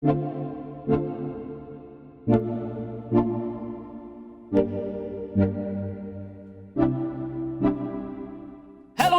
Hello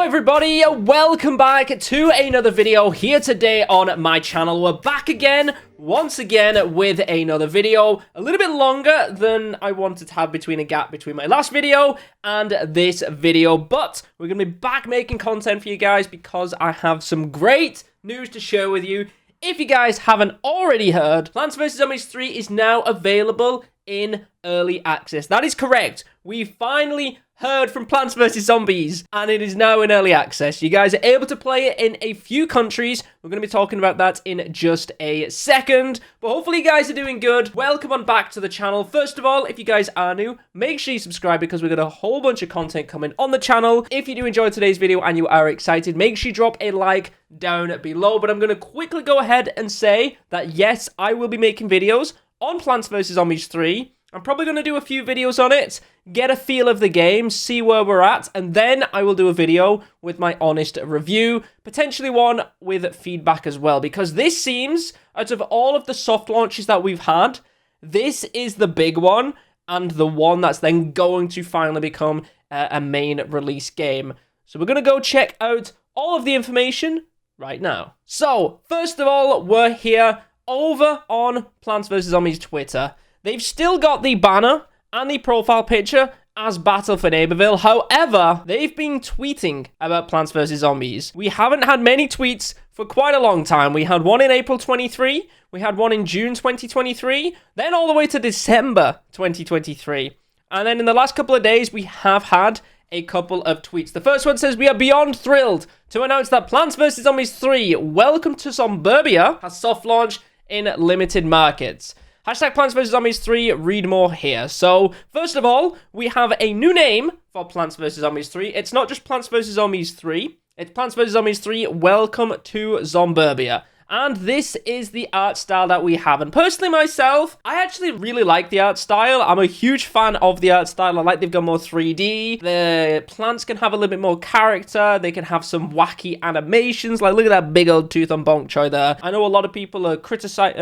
everybody, welcome back to another video here today on my channel. We're back again, once again, with another video. A little bit longer than I wanted to have between a gap between my last video and this video. But we're going to be back making content for you guys because I have some great news to share with you. If you guys haven't already heard, Plants vs. Zombies 3 is now available in early access. That is correct. We finally heard from Plants vs. Zombies, and it is now in early access. You guys are able to play it in a few countries. We're going to be talking about that in just a second, but hopefully you guys are doing good. Welcome on back to the channel. First of all, if you guys are new, make sure you subscribe because we've got a whole bunch of content coming on the channel. If you do enjoy today's video and you are excited, make sure you drop a like down below. But I'm going to quickly go ahead and say that yes, I will be making videos on Plants vs. Zombies 3. I'm probably going to do a few videos on it, get a feel of the game, see where we're at, and then I will do a video with my honest review, potentially one with feedback as well, because this seems, out of all of the soft launches that we've had, this is the big one, and the one that's then going to finally become a main release game. So we're going to go check out all of the information right now. So, first of all, we're here over on Plants vs. Zombies Twitter. They've still got the banner and the profile picture as Battle for Neighborville. However, they've been tweeting about Plants vs. Zombies. We haven't had many tweets for quite a long time. We had one in April 23, we had one in June 2023, then all the way to December 2023. And then in the last couple of days, we have had a couple of tweets. The first one says, "We are beyond thrilled to announce that Plants vs. Zombies 3, Welcome to Zomburbia, has soft launched in limited markets. Hashtag Plants vs. Zombies 3, read more here." So, first of all, we have a new name for Plants vs. Zombies 3. It's not just Plants vs. Zombies 3. It's Plants vs. Zombies 3, Welcome to Zomburbia. And this is the art style that we have. And personally, myself, I actually really like the art style. I'm a huge fan of the art style. I like they've gone more 3D. The plants can have a little bit more character. They can have some wacky animations. Like, look at that big old tooth on Bonk Choy there. I know a lot of people are criticizing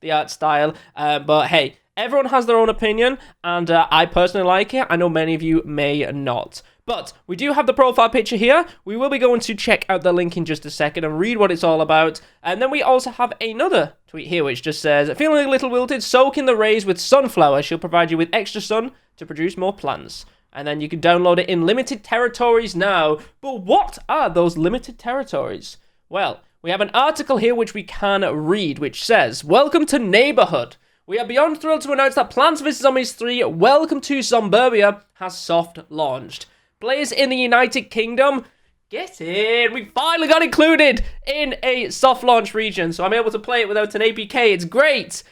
the art style, but hey, everyone has their own opinion, and I personally like it. I know many of you may not. But we do have the profile picture here. We will be going to check out the link in just a second and read what it's all about. And then we also have another tweet here which just says, "Feeling a little wilted? Soak in the rays with sunflower. She'll provide you with extra sun to produce more plants." And then you can download it in limited territories now. But what are those limited territories? Well, we have an article here which we can read, which says, "Welcome to Neighborhood. We are beyond thrilled to announce that Plants vs. Zombies 3, Welcome to Zomburbia has soft launched. Players in the United Kingdom, get in, we finally got included in a soft launch region, so I'm able to play it without an APK, it's great.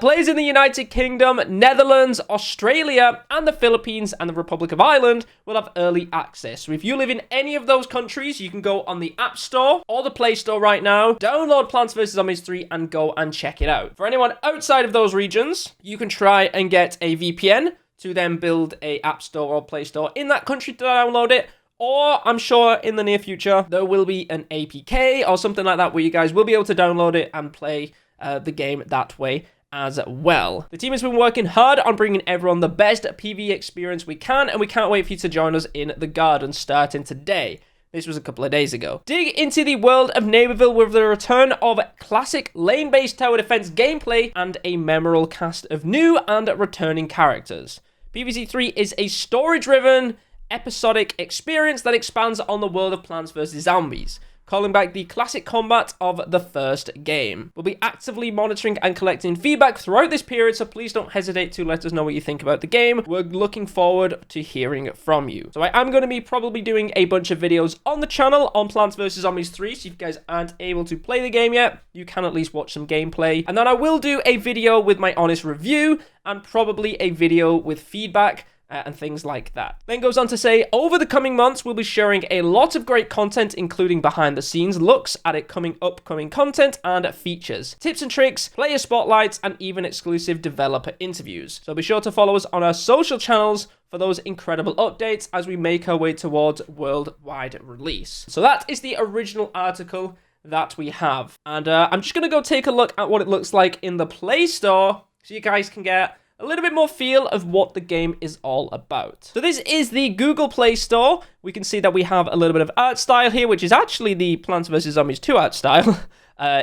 Players in the United Kingdom, Netherlands, Australia, and the Philippines and the Republic of Ireland will have early access. So if you live in any of those countries, you can go on the App Store or the Play Store right now, download Plants vs. Zombies 3 and go and check it out. For anyone outside of those regions, you can try and get a VPN to then build a App Store or Play Store in that country to download it. Or I'm sure in the near future, there will be an APK or something like that where you guys will be able to download it and play the game that way as well. The team has been working hard on bringing everyone the best PvE experience we can, and we can't wait for you to join us in the garden starting today. This was a couple of days ago. Dig into the world of Neighborville with the return of classic lane-based tower defense gameplay and a memorable cast of new and returning characters. PvZ 3 is a story-driven, episodic experience that expands on the world of Plants vs. Zombies, calling back the classic combat of the first game. We'll be actively monitoring and collecting feedback throughout this period, so please don't hesitate to let us know what you think about the game. We're looking forward to hearing from you. So I am going to be probably doing a bunch of videos on the channel on Plants vs. Zombies 3, so if you guys aren't able to play the game yet, you can at least watch some gameplay. And then I will do a video with my honest review, and probably a video with feedback, and things like that. Then goes on to say, over the coming months, we'll be sharing a lot of great content, including behind the scenes looks at upcoming content and features, tips and tricks, player spotlights, and even exclusive developer interviews. So be sure to follow us on our social channels for those incredible updates as we make our way towards worldwide release. So that is the original article that we have. And I'm just going to go take a look at what it looks like in the Play Store so you guys can get a little bit more feel of what the game is all about. So this is the Google Play Store. We can see that we have a little bit of art style here, which is actually the Plants vs. Zombies 2 art style.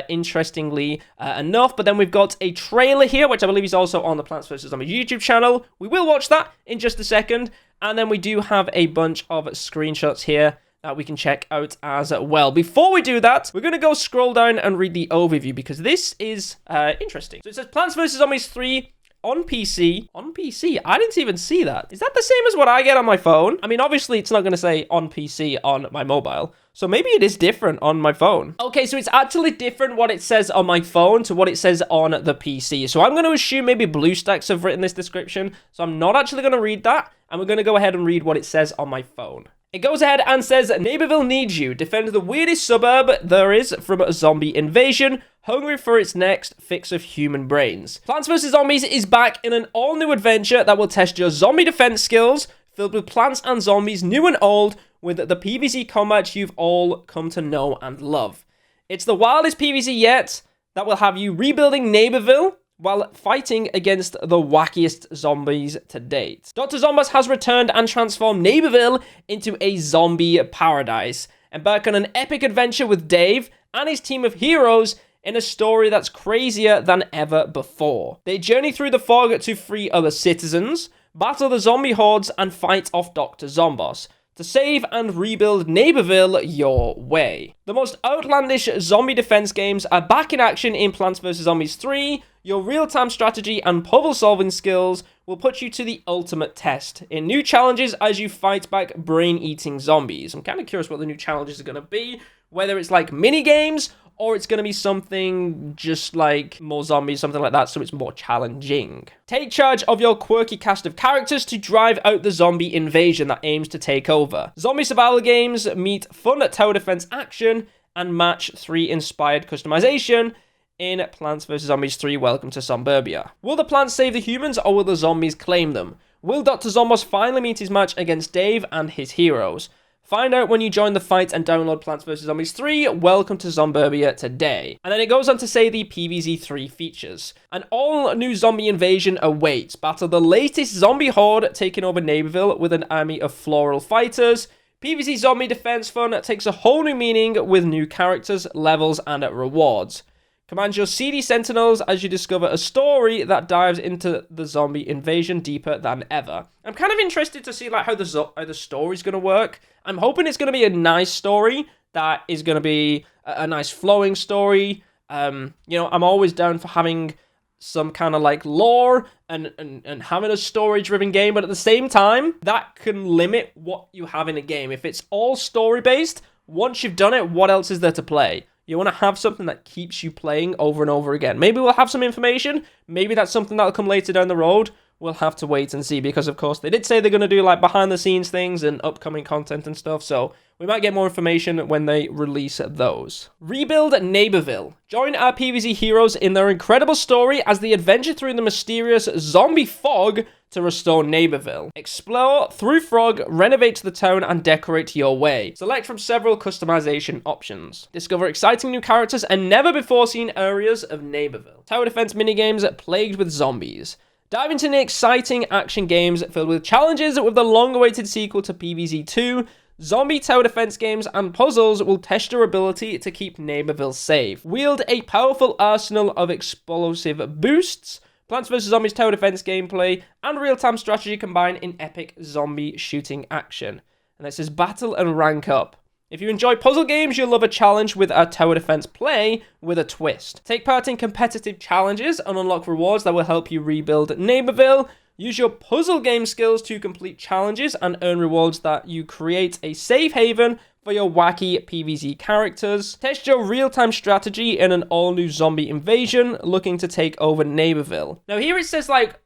Interestingly enough. But then we've got a trailer here, which I believe is also on the Plants vs. Zombies YouTube channel. We will watch that in just a second. And then we do have a bunch of screenshots here that we can check out as well. Before we do that, we're going to go scroll down and read the overview because this is interesting. So it says Plants vs. Zombies 3 on PC. On PC? I didn't even see that. Is that the same as what I get on my phone? I mean, obviously, it's not going to say on PC on my mobile. So maybe it is different on my phone. Okay, so it's actually different what it says on my phone to what it says on the PC. So I'm going to assume maybe BlueStacks have written this description. So I'm not actually going to read that. And we're going to go ahead and read what it says on my phone. It goes ahead and says, Neighborville needs you. Defend the weirdest suburb there is from a zombie invasion. Hungry for its next fix of human brains. Plants vs. Zombies is back in an all-new adventure that will test your zombie defense skills, filled with plants and zombies, new and old, with the PvZ combat you've all come to know and love. It's the wildest PvZ yet that will have you rebuilding Neighborville while fighting against the wackiest zombies to date. Dr. Zomboss has returned and transformed Neighborville into a zombie paradise. Embark on an epic adventure with Dave and his team of heroes in a story that's crazier than ever before. They journey through the fog to free other citizens, battle the zombie hordes, and fight off Dr. Zomboss to save and rebuild Neighborville your way. The most outlandish zombie defense games are back in action in Plants vs. Zombies 3. Your real-time strategy and puzzle-solving skills will put you to the ultimate test in new challenges as you fight back brain-eating zombies. I'm kind of curious what the new challenges are going to be, whether it's like mini-games or it's going to be something just like more zombies, something like that, so it's more challenging. Take charge of your quirky cast of characters to drive out the zombie invasion that aims to take over. Zombie survival games meet fun tower defense action and match 3 inspired customization in Plants vs. Zombies 3 Welcome to Zomburbia. Will the plants save the humans or will the zombies claim them? Will Dr. Zomboss finally meet his match against Dave and his heroes? Find out when you join the fight and download Plants vs. Zombies 3 Welcome to Zomburbia today. And then it goes on to say the PvZ 3 features. An all-new zombie invasion awaits. Battle the latest zombie horde taking over Neighborville with an army of floral fighters. PvZ zombie defense fun takes a whole new meaning with new characters, levels, and rewards. Command your CD Sentinels as you discover a story that dives into the zombie invasion deeper than ever. I'm kind of interested to see like how the story's going to work. I'm hoping it's going to be a nice story that is going to be a nice flowing story. You know, I'm always down for having some kind of like lore and having a story-driven game, but at the same time, that can limit what you have in a game. If it's all story-based, once you've done it, what else is there to play? You want to have something that keeps you playing over and over again. Maybe we'll have some information. Maybe that's something that'll come later down the road. We'll have to wait and see because, of course, they did say they're going to do like behind-the-scenes things and upcoming content and stuff, so we might get more information when they release those. Rebuild Neighborville. Join our PvZ heroes in their incredible story as they adventure through the mysterious zombie fog to restore Neighborville. Explore through Frog, renovate the town, and decorate your way. Select from several customization options. Discover exciting new characters and never-before-seen areas of Neighborville. Tower defense minigames plagued with zombies. Dive into the exciting action games filled with challenges with the long-awaited sequel to PvZ 2. Zombie tower defense games and puzzles will test your ability to keep Neighborville safe. Wield a powerful arsenal of explosive boosts. Plants vs. Zombies tower defense gameplay and real-time strategy combined in epic zombie shooting action. And it says battle and rank up. If you enjoy puzzle games, you'll love a challenge with our tower defense play with a twist. Take part in competitive challenges and unlock rewards that will help you rebuild Neighborville. Use your puzzle game skills to complete challenges and earn rewards that you create a safe haven for your wacky PvZ characters. Test your real-time strategy in an all-new zombie invasion looking to take over Neighborville. Now here it says like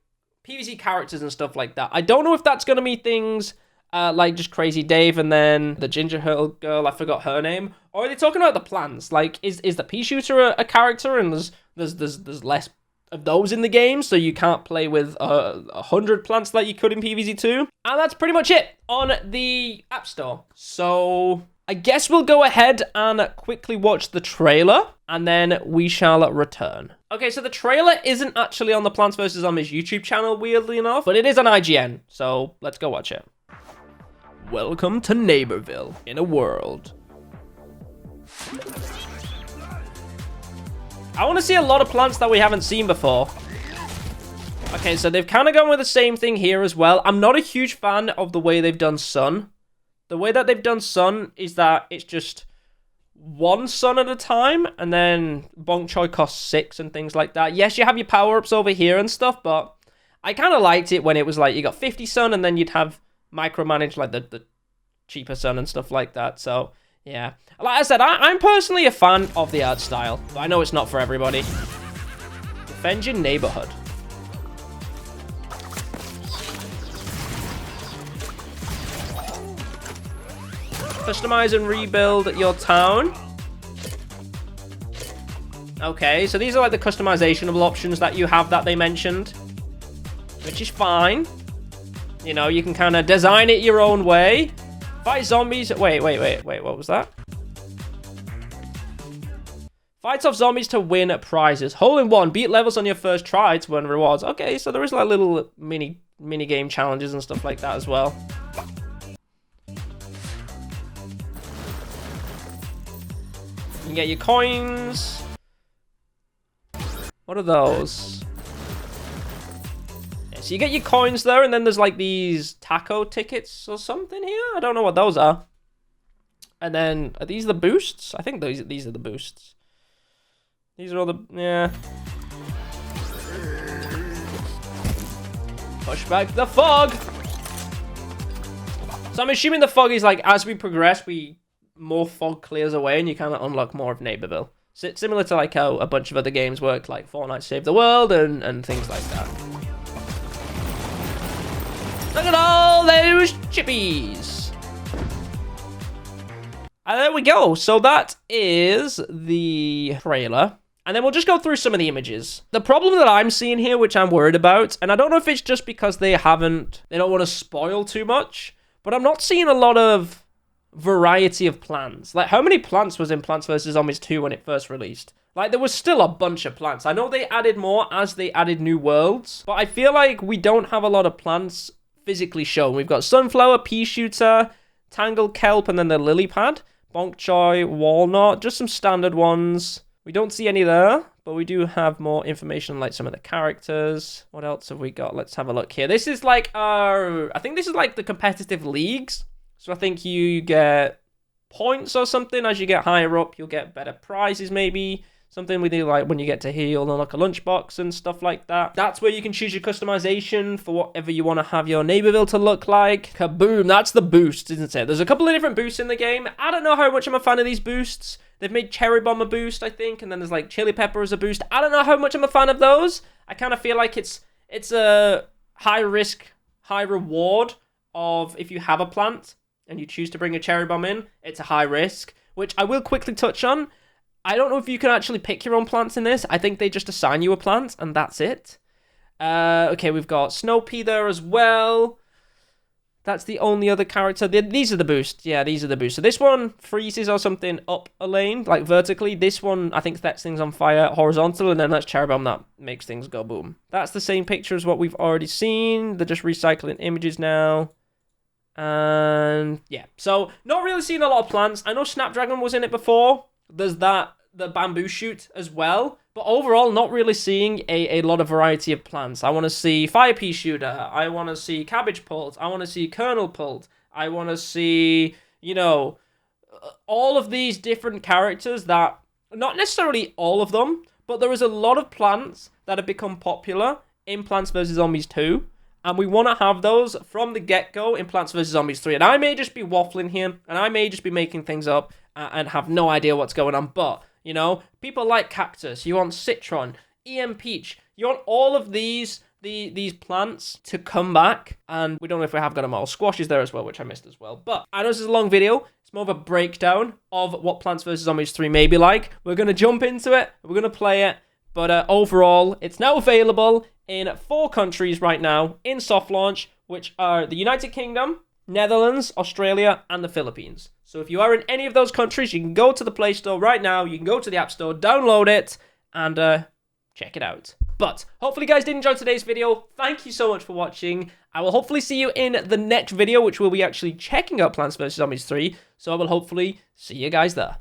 PvZ characters and stuff like that. I don't know if that's going to be things like just Crazy Dave and then the ginger girl, I forgot her name. Or are they talking about the plants? Like, is the pea shooter a character and there's less of those in the game, so you can't play with 100 plants like you could in PvZ 2? And that's pretty much it on the App Store. So I guess we'll go ahead and quickly watch the trailer, and then we shall return. Okay, so the trailer isn't actually on the Plants vs. Zombies YouTube channel, weirdly enough, but it is on IGN, so let's go watch it. Welcome to Neighborville in a world. I want to see a lot of plants that we haven't seen before. Okay, so they've kind of gone with the same thing here as well. I'm not a huge fan of the way they've done sun. The way that they've done sun is that it's just one sun at a time, and then Bonk Choi costs 6 and things like that. Yes, you have your power-ups over here and stuff, but I kind of liked it when it was like you got 50 sun, and then you'd have micromanage like the cheaper sun and stuff like that. So yeah, like I said, I'm personally a fan of the art style, but I know it's not for everybody. Defend your neighborhood. Customize and rebuild your town. Okay, so these are like the customizable options that you have that they mentioned, which is fine. You know, you can kind of design it your own way. Fight zombies. Wait, what was that? Fight off zombies to win prizes. Hole in one. Beat levels on your first try to earn rewards. Okay, so there is like little mini game challenges and stuff like that as well. You can get your coins. What are those? Yeah, so you get your coins there, and then there's like these taco tickets or something here. I don't know what those are. And then, are these the boosts? I think these are the boosts. These are all the, yeah. Push back the fog. So I'm assuming the fog is like, as we progress, more fog clears away, and you kind of unlock more of Neighborville. So it's similar to like how a bunch of other games work, like Fortnite Save the World and things like that. Look at all those chippies. And there we go. So that is the trailer. And then we'll just go through some of the images. The problem that I'm seeing here, which I'm worried about, and I don't know if it's just because they don't want to spoil too much, but I'm not seeing a lot of variety of plants. Like, how many plants was in Plants vs. Zombies 2 when it first released? Like, there was still a bunch of plants. I know they added more as they added new worlds, but I feel like we don't have a lot of plants physically shown. We've got sunflower, pea shooter, tangled kelp, and then the lily pad, bonk choy, walnut, just some standard ones. We don't see any there, but we do have more information like some of the characters. What else have we got? Let's have a look here. This is like I think this is like the competitive leagues. So I think you get points or something. As you get higher up, you'll get better prizes maybe. Something we do like when you get to here, you'll unlock a lunchbox and stuff like that. That's where you can choose your customization for whatever you want to have your Neighborville to look like. Kaboom, that's the boost, isn't it? There's a couple of different boosts in the game. I don't know how much I'm a fan of these boosts. They've made Cherry Bomb a boost, I think, and then there's like Chili Pepper as a boost. I don't know how much I'm a fan of those. I kind of feel like it's a high risk, high reward of if you have a plant and you choose to bring a Cherry Bomb in, it's a high risk, which I will quickly touch on. I don't know if you can actually pick your own plants in this. I think they just assign you a plant, and that's it. Okay, we've got Snow Pea there as well. That's the only other character. These are the boosts. Yeah, these are the boosts. So this one freezes or something up a lane, like vertically. This one, I think, sets things on fire horizontal, and then that's Cherry Bomb that makes things go boom. That's the same picture as what we've already seen. They're just recycling images now. And yeah, so not really seeing a lot of plants. I know Snapdragon was in it before. There's the bamboo shoot as well. But overall, not really seeing a lot of variety of plants. I want to see fire pea shooter. I want to see cabbage pult. I want to see kernel pult. I want to see, you know, all of these different characters that, not necessarily all of them, but there is a lot of plants that have become popular in Plants vs. Zombies 2. And we want to have those from the get-go in Plants vs. Zombies 3. And I may just be waffling here, and I may just be making things up and have no idea what's going on. But, you know, people like cactus. You want citron, EM peach. You want all of these plants to come back. And we don't know if we have got them all. Squash is there as well, which I missed as well. But I know this is a long video. It's more of a breakdown of what Plants vs. Zombies 3 may be like. We're going to jump into it. We're going to play it. But overall, it's now available in 4 countries right now in soft launch, which are the United Kingdom, Netherlands, Australia, and the Philippines. So if you are in any of those countries, you can go to the Play Store right now. You can go to the App Store, download it, and check it out. But hopefully you guys did enjoy today's video. Thank you so much for watching. I will hopefully see you in the next video, which will be actually checking out Plants vs. Zombies 3. So I will hopefully see you guys there.